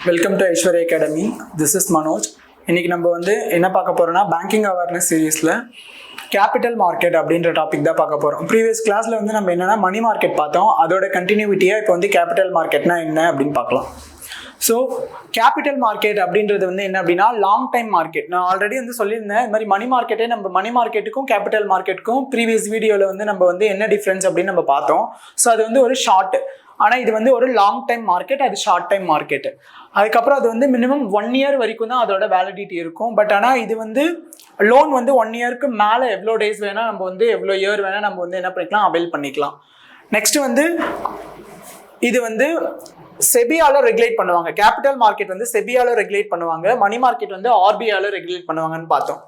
Welcome to Aishwarya academy. This is Manoj. இன்னைக்கு நம்ம என்ன பார்க்க போறோம்னா பேங்கிங் அவேர்னஸ் சீரீஸில் கேபிட்டல் மார்க்கெட் அப்படின்ற டாபிக் தான் பார்க்க போகிறோம். ப்ரீவியஸ் கிளாஸில் நம்ம என்னென்னா மணி மார்க்கெட் பார்த்தோம். அதோட கண்டினியூட்டியாக இப்போ கேபிட்டல் மார்க்கெட்னா என்ன அப்படின்னு பார்க்கலாம். ஸோ கேபிட்டல் மார்க்கெட் அப்படின்றது என்ன அப்படின்னா லாங் டைம் மார்க்கெட். நான் ஆல்ரெடி சொல்லியிருந்தேன், இது மாதிரி மணி மார்க்கெட்டே நம்ம மணி மார்க்கெட்டுக்கும் கேபிட்டல் மார்க்கெட்டுக்கும் ப்ரீவியஸ் வீடியோவில் நம்ம என்ன டிஃப்ரென்ஸ் அப்படின்னு நம்ம பார்த்தோம். ஸோ அது ஒரு ஷார்ட், ஆனால் இது ஒரு லாங் டைம் மார்க்கெட், அது ஷார்ட் டைம் மார்க்கெட். அதுக்கப்புறம் அது மினிமம் 1 year வரைக்கும் தான் அதோட வேலிடிட்டி இருக்கும். பட் ஆனால் இது லோன் 1 yearக்கு மேலே எவ்வளோ டேஸ் வேணால் நம்ம எவ்வளோ இயர் வேணால் நம்ம என்ன பண்ணிக்கலாம், அவைல் பண்ணிக்கலாம். நெக்ஸ்ட் இது செபியால ரெகுலேட் பண்ணுவாங்க. கேபிட்டல் மார்க்கெட் செபியால ரெகுலேட் பண்ணுவாங்க, மணி மார்க்கெட் ஆர்பிஐல ரெகுலேட் பண்ணுவாங்கன்னு பார்த்தோம்.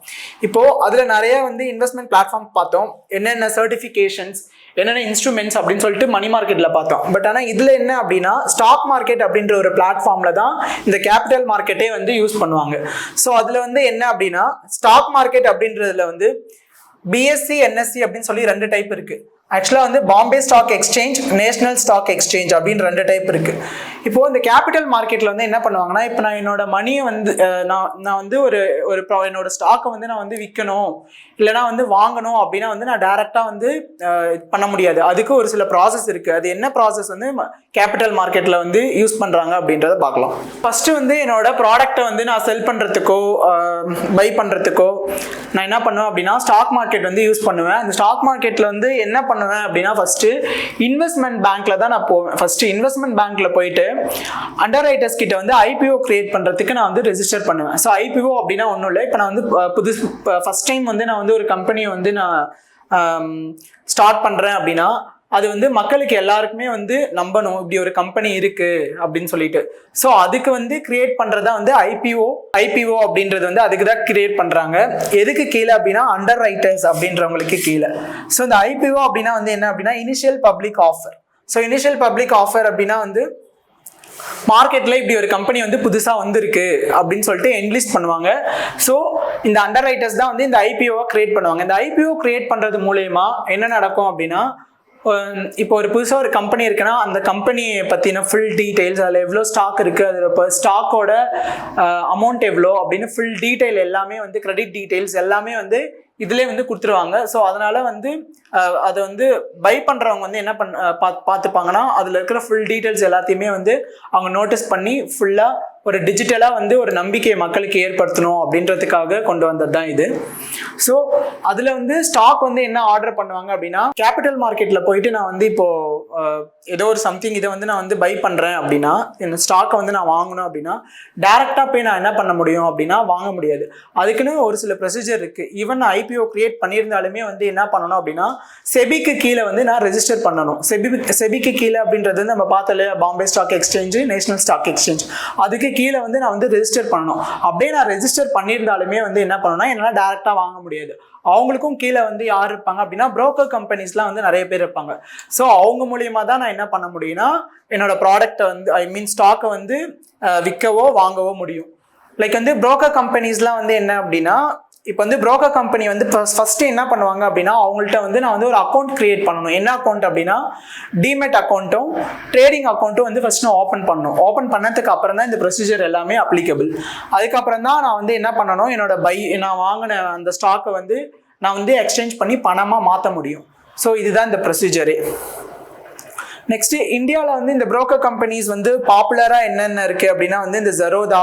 இப்போ அதுல நிறைய இன்வெஸ்ட்மெண்ட் பிளாட்ஃபார்ம் பார்த்தோம், என்னென்ன சர்டிஃபிகேஷன்ஸ், என்னென்ன இன்ஸ்ட்ருமெண்ட்ஸ் அப்படின்னு சொல்லிட்டு மணி மார்க்கெட்ல பார்த்தோம். பட் ஆனால் இதுல என்ன அப்படின்னா ஸ்டாக் மார்க்கெட் அப்படின்ற ஒரு பிளாட்ஃபார்ம்ல தான் இந்த கேபிட்டல் மார்க்கெட்டே யூஸ் பண்ணுவாங்க. ஸோ அதுல என்ன அப்படின்னா ஸ்டாக் மார்க்கெட் அப்படின்றதுல பிஎஸ்சி என்எஸ்சி அப்படின்னு சொல்லி 2 டைப் இருக்கு. ஆக்சுவலாக Bombay stock exchange, national stock exchange அப்படின்னு 2 டைப் இருக்கு. இப்போ இந்த கேபிட்டல் மார்க்கெட்ல என்ன பண்ணுவாங்கன்னா, இப்போ நான் என்னோட மணியை நான் என்னோட ஸ்டாக்கை நான் விற்கணும் இல்லைனா வாங்கணும் அப்படின்னா நான் டைரக்டா பண்ண முடியாது. அதுக்கு ஒரு சில ப்ராசஸ் இருக்கு. அது என்ன ப்ராசஸ் கேபிட்டல் மார்க்கெட்ல யூஸ் பண்றாங்க அப்படின்றத பார்க்கலாம். ஃபர்ஸ்ட் என்னோட ப்ராடக்ட்டை நான் செல் பண்றதுக்கோ பை பண்றதுக்கோ நான் என்ன பண்ணுவேன் அப்படின்னா ஸ்டாக் மார்க்கெட் யூஸ் பண்ணுவேன். அந்த ஸ்டாக் மார்க்கெட்ல என்ன பண்ணுவேன் அப்படின்னா ஃபர்ஸ்ட் இன்வெஸ்ட்மெண்ட் பேங்க்ல தான் நான் போவேன். ஃபர்ஸ்ட் இன்வெஸ்ட்மெண்ட் பேங்க்ல போயிட்டு அண்டர் ரைட்டர்ஸ் கிட்ட ஐபிஓ கிரியேட் பண்றதுக்கு நான் ரெஜிஸ்டர் பண்ணுவேன். ஸோ ஐபிஓ அப்படின்னா ஒன்றும் இல்லை, இப்போ நான் ஃபர்ஸ்ட் டைம் நான் ஒரு கம்பெனியை நான் ஸ்டார்ட் பண்றேன் அப்படின்னா அது மக்களுக்கு எல்லாருக்குமே நம்பணும் இப்படி ஒரு கம்பெனி இருக்கு அப்படின்னு சொல்லிட்டு. ஸோ அதுக்கு கிரியேட் பண்றதா ஐபிஓ அப்படின்றது அதுக்கு தான் கிரியேட் பண்றாங்க. எதுக்கு கீழே அப்படின்னா அண்டர் ரைட்டர்ஸ் அப்படின்றவங்களுக்கு கீழே. ஸோ இந்த ஐபிஓ அப்படின்னா என்ன அப்படின்னா initial public offer. So initial public offer அப்படின்னா மார்க்கெட்ல இப்படி ஒரு கம்பெனி புதுசா வந்திருக்கு அப்படின்னு சொல்லிட்டு என்லிஸ்ட் பண்ணுவாங்க. ஸோ இந்த அண்டர் ரைட்டர்ஸ் தான் இந்த ஐபிஓவை கிரியேட் பண்ணுவாங்க. இந்த ஐபிஓ கிரியேட் பண்றது மூலயமா என்ன நடக்கும் அப்படின்னா, இப்போ ஒரு புதுசாக ஒரு கம்பெனி இருக்குன்னா அந்த கம்பெனியை பற்றின ஃபுல் டீட்டெயில்ஸ், அதில் எவ்வளோ ஸ்டாக் இருக்குது, அதில் இப்போ ஸ்டாக்கோட அமௌண்ட் எவ்வளோ அப்படின்னு ஃபுல் டீட்டெயில் எல்லாமே கிரெடிட் டீட்டெயில்ஸ் எல்லாமே இதுலேயே கொடுத்துருவாங்க. ஸோ அதனால அதை பை பண்ணுறவங்க என்ன பார்த்துப்பாங்கன்னா அதில் இருக்கிற ஃபுல் டீட்டெயில்ஸ் எல்லாத்தையுமே அவங்க நோட்டீஸ் பண்ணி ஃபுல்லாக ஒரு டிஜிட்டலாக ஒரு நம்பிக்கையை மக்களுக்கு ஏற்படுத்தணும் அப்படின்றதுக்காக கொண்டு வந்தது தான் இது. ஸோ அதில் ஸ்டாக் என்ன ஆர்டர் பண்ணுவாங்க அப்படின்னா, கேபிட்டல் மார்க்கெட்டில் போயிட்டு நான் இப்போ ஏதோ ஒரு சம்திங் இதை நான் பை பண்ணுறேன் அப்படின்னா, இந்த ஸ்டாக்கை நான் வாங்கணும் அப்படின்னா டைரெக்டாக போய் நான் என்ன பண்ண முடியும் அப்படின்னா வாங்க முடியாது. அதுக்குன்னு ஒரு சில ப்ரொசீஜர் இருக்குது. ஈவன் ஐபிஓ கிரியேட் பண்ணியிருந்தாலுமே என்ன பண்ணணும் அப்படின்னா செபிக்கு கீழே நான் ரெஜிஸ்டர் பண்ணணும். செபிக்கு கீழே அப்படின்றது நம்ம பார்த்தல Bombay stock exchange, national stock exchange, அதுக்கு கீழே நான் ரெஜிஸ்டர் பண்ணணும். அப்படியே நான் ரெஜிஸ்டர் பண்ணியிருந்தாலுமே என்ன பண்ணணும்னா என்னால் டைரெக்டாக வாங்க முடியாது. அவங்களுக்கும் கீழே யார் இருப்பாங்க அப்படின்னா புரோக்கர் கம்பெனிஸ்லாம் நிறைய பேர் இருப்பாங்க. ஸோ அவங்க மூலியமா தான் நான் என்ன பண்ண முடியும்னா என்னோட ப்ராடக்டை ஸ்டாக்கை விற்கவோ வாங்கவோ முடியும். லைக் புரோக்கர் கம்பெனிஸ்லாம் என்ன அப்படின்னா, இப்போ புரோக்கர் கம்பெனி ஃபர்ஸ்ட் என்ன பண்ணுவாங்க அப்படின்னா அவங்கள்ட்ட நான் ஒரு அக்கௌண்ட் கிரியேட் பண்ணணும். என்ன அக்கௌண்ட் அப்படின்னா டிமெட் அக்கௌண்ட்டும் ட்ரேடிங் அக்கௌண்ட்டும் ஃபர்ஸ்ட் நான் ஓப்பன் பண்ணணும். ஓப்பன் பண்ணதுக்கு அப்புறம் தான் இந்த ப்ரொசீஜர் எல்லாமே அப்ளிகபிள். அதுக்கப்புறம் தான் நான் என்ன பண்ணணும், என்னோட நான் வாங்கின அந்த ஸ்டாக்கை நான் எக்ஸ்சேஞ்ச் பண்ணி பணமாக மாற்ற முடியும். ஸோ இதுதான் இந்த ப்ரொசீஜரே. நெக்ஸ்ட் இந்தியாவில் இந்த புரோக்கர் கம்பெனிஸ் பாப்புலராக என்னென்ன இருக்குது அப்படின்னா இந்த ஜெரோதா,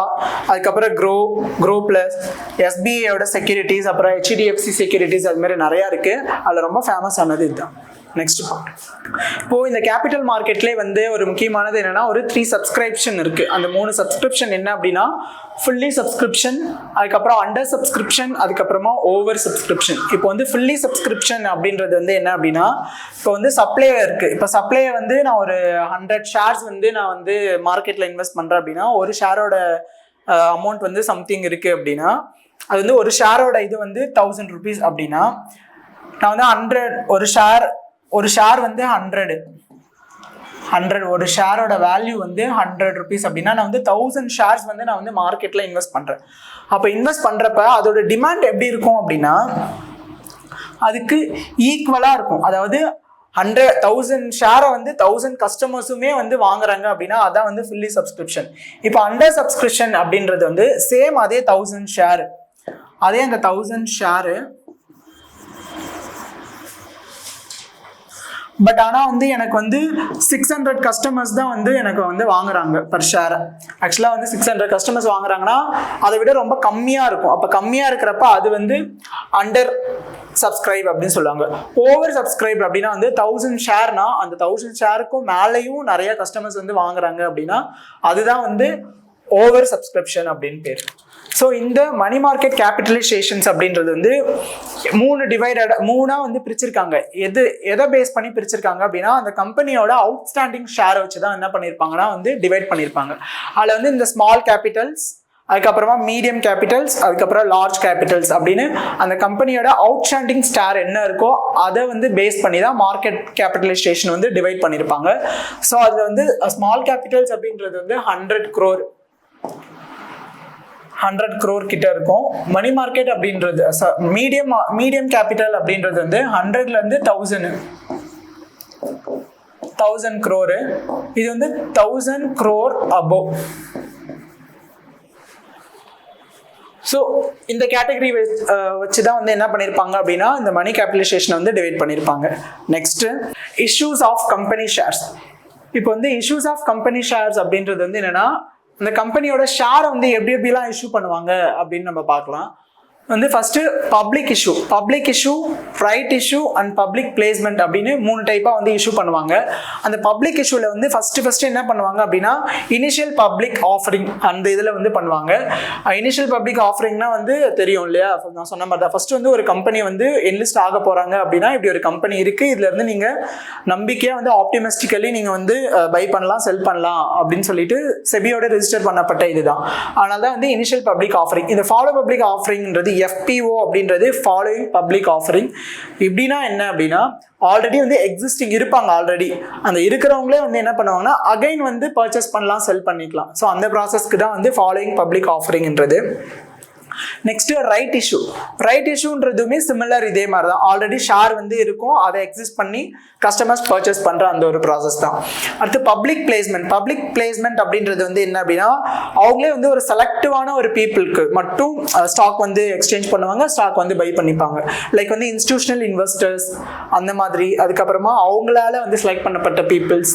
அதுக்கப்புறம் க்ரோ ப்ளஸ், எஸ்பிஐயோட செக்யூரிட்டிஸ், அப்புறம் ஹெச்டிஎஃப்சி செக்யூரிட்டிஸ், அது மாதிரி நிறையா இருக்குது. அதில் ரொம்ப ஃபேமஸ் ஆனது இதுதான். நெக்ஸ்ட் இப்போ இந்த கேபிட்டல் மார்க்கெட்லேயே ஒரு முக்கியமானது என்னன்னா ஒரு 3 சப்ஸ்கிரிப்ஷன் இருக்கு. அந்த 3 சப்ஸ்கிரிப்ஷன் என்ன அப்படின்னா ஃபுல்லி சப்ஸ்கிரிப்ஷன், அதுக்கப்புறம் அண்டர் சப்ஸ்கிரிப்ஷன், அதுக்கப்புறமா ஓவர் சப்ஸ்கிரிப்ஷன். இப்போ ஃபுல்லி சப்ஸ்கிரிப்ஷன் அப்படின்றது என்ன அப்படின்னா, இப்போ சப்ளையர் இருக்கு. இப்போ சப்ளையர் நான் ஒரு 100 ஷேர்ஸ் நான் மார்க்கெட்ல இன்வெஸ்ட் பண்றேன் அப்படின்னா ஒரு ஷேரோட அமௌண்ட் சம்திங் இருக்கு அப்படின்னா அது ஒரு ஷேரோட இது 1000 rupees அப்படின்னா நான் 100 ஒரு ஷேர் 100 ஒரு ஷேரோட வேல்யூ 100 rupees அப்படின்னா நான் 1000 ஷேர்ஸ் நான் மார்க்கெட்ல இன்வெஸ்ட் பண்றேன். அப்போ இன்வெஸ்ட் பண்றப்ப அதோட டிமாண்ட் எப்படி இருக்கும் அப்படின்னா அதுக்கு ஈக்குவலா இருக்கும். அதாவது 1000 ஷேரை வந்து 1000 கஸ்டமர்ஸுமே வந்து வாங்குறாங்க அப்படின்னா அதான் வந்து ஃபுல்லி சப்ஸ்கிரிப்ஷன். இப்போ அண்டர் சப்ஸ்கிரிப்ஷன் அப்படின்றது வந்து சேம் அதே 1000 ஷேர், அதே அந்த 1000 ஷேரு, பட் ஆனால் வந்து எனக்கு வந்து 600 கஸ்டமர்ஸ் தான் வந்து எனக்கு வந்து வாங்குறாங்க பர் ஷேர். ஆக்சுவலாக வந்து 600 கஸ்டமர்ஸ் வாங்குறாங்கன்னா அதை விட ரொம்ப கம்மியாக இருக்கும். அப்போ கம்மியாக இருக்கிறப்ப அது வந்து அண்டர் சப்ஸ்கிரைப் அப்படின்னு சொல்லுவாங்க. ஓவர் சப்ஸ்கிரைப் அப்படின்னா வந்து 1000 ஷேர்னா அந்த 1000 ஷேருக்கும் மேலேயும் நிறைய கஸ்டமர்ஸ் வந்து வாங்குறாங்க அப்படின்னா அதுதான் வந்து ஓவர் சப்ஸ்கிரிப்ஷன் அப்படின்னு பேர். ஸோ இந்த மணி மார்க்கெட் கேபிட்டலைசேஷன்ஸ் அப்படின்றது வந்து மூணா வந்து பிரிச்சிருக்காங்க. எதை பேஸ் பண்ணி பிரிச்சிருக்காங்க அப்படின்னா அந்த கம்பெனியோட அவுட்ஸ்டாண்டிங் ஷேரை வச்சு தான் என்ன பண்ணியிருப்பாங்கன்னா வந்து டிவைட் பண்ணியிருப்பாங்க. அதில் வந்து இந்த ஸ்மால் கேபிட்டல்ஸ், அதுக்கப்புறமா மீடியம் கேபிட்டல்ஸ், அதுக்கப்புறம் லார்ஜ் கேபிட்டல்ஸ் அப்படின்னு அந்த கம்பெனியோட அவுட்ஸ்டாண்டிங் ஷேர் என்ன இருக்கோ அதை வந்து பேஸ் பண்ணி தான் மார்க்கெட் கேபிட்டலைசேஷன் வந்து டிவைட் பண்ணியிருப்பாங்க. ஸோ அதில் வந்து ஸ்மால் கேபிட்டல்ஸ் அப்படின்றது வந்து 100 crore கிட்ட இருக்கும். மணி மார்க்கெட் அப்படின்றது மீடியம் கேபிட்டல் அப்படின்றது வந்து 100ல இருந்து 1000 crore. இது வந்து 1000 crore above. ஸோ இந்த கேட்டகரி வச்சு தான் வந்து என்ன பண்ணியிருப்பாங்க அப்படின்னா இந்த மணி கேபிட்டலைசேஷனை வந்து டிவைட் பண்ணியிருப்பாங்க. Next issues of company shares. இப்போ வந்து இஷ்யூஸ் ஆஃப் கம்பெனி ஷேர்ஸ் அப்படின்றது வந்து என்னன்னா இந்த கம்பெனியோட ஷேரை வந்து எப்படிலாம் இஷ்யூ பண்ணுவாங்க அப்படின்னு நம்ம பார்க்கலாம். வந்து first public issue, right issue and public placement அப்படின்னு 3 டைப்பாக வந்து இஷ்யூ பண்ணுவாங்க. அந்த பப்ளிக் இஷ்யூவில் வந்து ஃபர்ஸ்ட் என்ன பண்ணுவாங்க அப்படின்னா இனிஷியல் பப்ளிக் ஆஃபரிங் அந்த இதில் வந்து பண்ணுவாங்க. இனிஷியல் பப்ளிக் ஆஃபரிங்னா வந்து தெரியும் இல்லையா, நான் சொன்ன மாதிரி தான். ஃபர்ஸ்ட் வந்து ஒரு கம்பெனி வந்து என்லிஸ்ட் ஆக போகிறாங்க அப்படின்னா இப்படி ஒரு கம்பெனி இருக்குது, இதுல இருந்து நீங்கள் நம்பிக்கையாக வந்து ஆப்டிமிஸ்டிக்கலி நீங்கள் வந்து பை பண்ணலாம், செல் பண்ணலாம் அப்படின்னு சொல்லிட்டு செபியோட ரெஜிஸ்டர் பண்ணப்பட்ட இதுதான். அதனால தான் வந்து இனிஷியல் பப்ளிக் ஆஃபரிங். இந்த ஃபாலோ பப்ளிக் ஆஃபரிங்ன்றது FPO அப்படின்றது ஃபாலோயிங் பப்ளிக் ஆஃபரிங். இப்படின்னா என்ன அப்படின்னா ஆல்ரெடி வந்து எக்ஸிஸ்டிங் இருப்பாங்க, ஆல்ரெடி அந்த இருக்கிறவங்களே வந்து என்ன பண்ணுவாங்கன்னா அகைன் வந்து பர்ச்சேஸ் பண்ணலாம், செல் பண்ணிக்கலாம். ஸோ அந்த ப்ராசஸ்க்கு தான் வந்து ஃபாலோயிங் பப்ளிக் ஆஃபரிங்ன்றது. நெக்ஸ்ட் ரைட் இஷ்யூன்றதுமே சிமிலர், இதே மாதிரி தான். ஆல்ரெடி ஷேர் வந்து இருக்கும், அதை எக்ஸிஸ்ட் பண்ணி கஸ்டமர்ஸ் பர்ச்சேஸ் பண்ற அந்த ஒரு ப்ராசஸ் தான். அடுத்து பப்ளிக் பிளேஸ்மெண்ட் அப்படின்றது வந்து என்ன அப்படின்னா அவங்களே வந்து ஒரு செலக்டிவான ஒரு பீப்புளுக்கு மட்டும் ஸ்டாக் வந்து எக்ஸ்சேஞ்ச் பண்ணுவாங்க, ஸ்டாக் வந்து பை பண்ணிப்பாங்க. லைக் வந்து இன்ஸ்டிடியூஷனல் இன்வெஸ்டர்ஸ் அந்த மாதிரி, அதுக்கப்புறமா அவங்களால வந்து செலக்ட் பண்ணப்பட்ட பீப்புள்ஸ்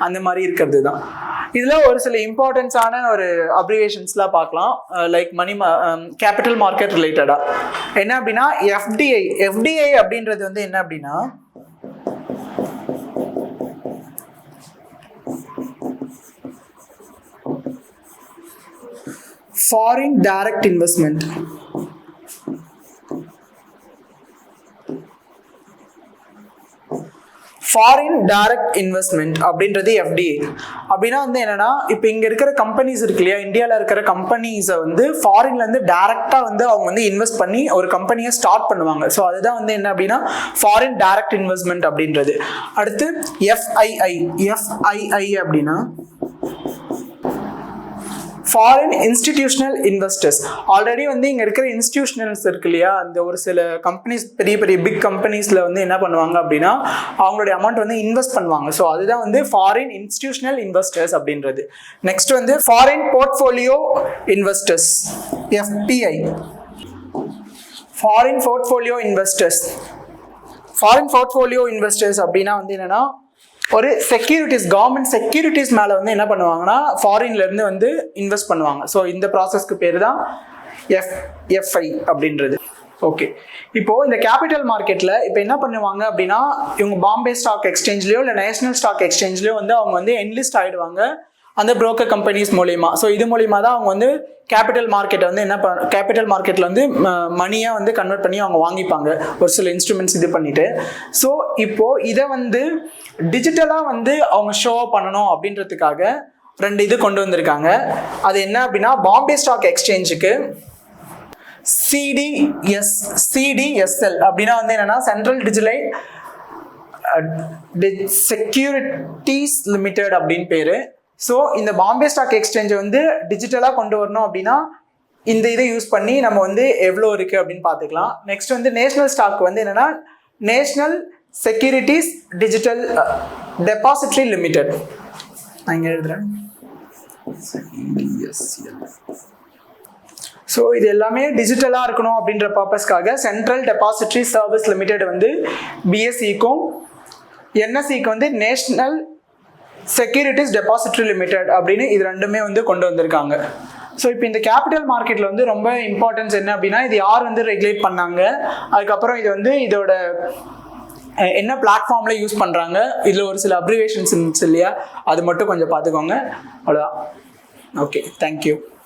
அந்த மாதிரி இருக்கிறது தான். இதுல ஒரு சில இம்பார்ட்டன்ஸான ஒரு அப்ரிவேஷன்ஸ்லாம் பார்க்கலாம். லைக் கேபிட்டல் மார்க்கெட் ரிலேட்டடா என்ன அப்படின்னா எஃப்டிஐ அப்படின்றது வந்து என்ன அப்படின்னா foreign direct investment. Foreign direct investment அப்படின்றது FDI அப்படின்னா வந்து என்னன்னா இப்போ இங்க இருக்கிற கம்பெனிஸ் இருக்கு இல்லையா, இந்தியாவில் இருக்கிற கம்பெனிஸை வந்து ஃபாரின்ல இருந்து டைரக்டா வந்து அவங்க வந்து இன்வெஸ்ட் பண்ணி ஒரு கம்பெனியை ஸ்டார்ட் பண்ணுவாங்க. ஸோ அதுதான் வந்து என்ன அப்படின்னா ஃபாரின் டைரக்ட் இன்வெஸ்ட்மெண்ட் அப்படின்றது. அடுத்து FII அப்படின்னா ஃபாரின் இன்ஸ்டிடியூஷனல் இன்வெஸ்டர்ஸ். ஆல்ரெடி வந்து இங்கே இருக்கிற இன்ஸ்டிடியூஷனல்ஸ் இருக்கு இல்லையா, அந்த ஒரு சில கம்பெனிஸ், பெரிய பிக் கம்பெனிஸில் வந்து என்ன பண்ணுவாங்க அப்படின்னா அவங்களுடைய அமௌண்ட் வந்து இன்வெஸ்ட் பண்ணுவாங்க. ஸோ அதுதான் வந்து ஃபாரின் இன்ஸ்டிடியூஷனல் இன்வெஸ்டர்ஸ் அப்படின்றது. நெக்ஸ்ட் வந்து foreign portfolio investors, FPI. Foreign portfolio investors அப்படின்னா வந்து என்னன்னா ஒரு செக்யூரிட்டிஸ், கவர்மெண்ட் செக்யூரிட்டிஸ் மேலே வந்து என்ன பண்ணுவாங்கன்னா ஃபாரின்ல இருந்து வந்து இன்வெஸ்ட் பண்ணுவாங்க. ஸோ இந்த ப்ராசஸ்க்கு பேர் தான் FI அப்படின்றது. ஓகே, இப்போ இந்த கேபிட்டல் மார்க்கெட்ல இப்போ என்ன பண்ணுவாங்க அப்படின்னா இவங்க பாம்பே ஸ்டாக் எக்ஸ்சேஞ்ச்லயோ இல்லை நேஷனல் ஸ்டாக் எக்ஸ்சேஞ்ச்லயோ வந்து அவங்க வந்து என்லிஸ்ட் ஆயிடுவாங்க அந்த புரோக்கர் கம்பெனிஸ் மூலியமா. ஸோ இது மூலியமா தான் அவங்க வந்து கேபிட்டல் மார்க்கெட்டை வந்து கேபிட்டல் மார்க்கெட்டில் வந்து மணியாக வந்து கன்வெர்ட் பண்ணி அவங்க வாங்கிப்பாங்க ஒரு சில இன்ஸ்ட்ருமெண்ட்ஸ் இது பண்ணிட்டு. ஸோ இப்போ இதை வந்து டிஜிட்டலாக வந்து அவங்க ஷோ பண்ணணும் அப்படின்றதுக்காக 2 இது கொண்டு வந்திருக்காங்க. அது என்ன அப்படின்னா பாம்பே ஸ்டாக் எக்ஸ்சேஞ்சுக்கு CDSL அப்படின்னா வந்து என்னன்னா சென்ட்ரல் செக்யூரிட்டிஸ் லிமிடெட் அப்படின்னு பேரு. ஸோ இந்த பாம்பே ஸ்டாக் எக்ஸ்சேஞ்சை வந்து டிஜிட்டலாக கொண்டு வரணும் அப்படின்னா இந்த இதை யூஸ் பண்ணி நம்ம வந்து எவ்வளோ இருக்குது அப்படின்னு பார்த்துக்கலாம். நெக்ஸ்ட் வந்து நேஷனல் ஸ்டாக் வந்து என்னென்னா national securities digital depository limited. நான் இங்கே எழுதுறேன். ஸோ இது எல்லாமே டிஜிட்டலாக இருக்கணும் அப்படின்ற பர்பஸ்க்காக சென்ட்ரல் டெபாசிட்ரி சர்வீஸ் லிமிடெட் வந்து பிஎஸ்சிக்கும் என்எஸ்சிக்கு வந்து நேஷ்னல் செக்யூரிட்டிஸ் டெபாசிட்ரி லிமிடெட் அப்படின்னு இது ரெண்டுமே வந்து கொண்டு வந்திருக்காங்க. ஸோ இப்போ இந்த கேபிட்டல் மார்க்கெட்டில் வந்து ரொம்ப இம்பார்ட்டன்ஸ் என்ன அப்படின்னா இது யார் வந்து ரெகுலேட் பண்ணாங்க, அதுக்கப்புறம் இது வந்து இதோட என்ன பிளாட்ஃபார்மில் யூஸ் பண்ணுறாங்க, இதில் ஒரு சில அப்ரிவேஷன்ஸ் இருந்துச்சு இல்லையா, அது மட்டும் கொஞ்சம் பார்த்துக்கோங்க. அவ்வளோதான். Okay, thank you.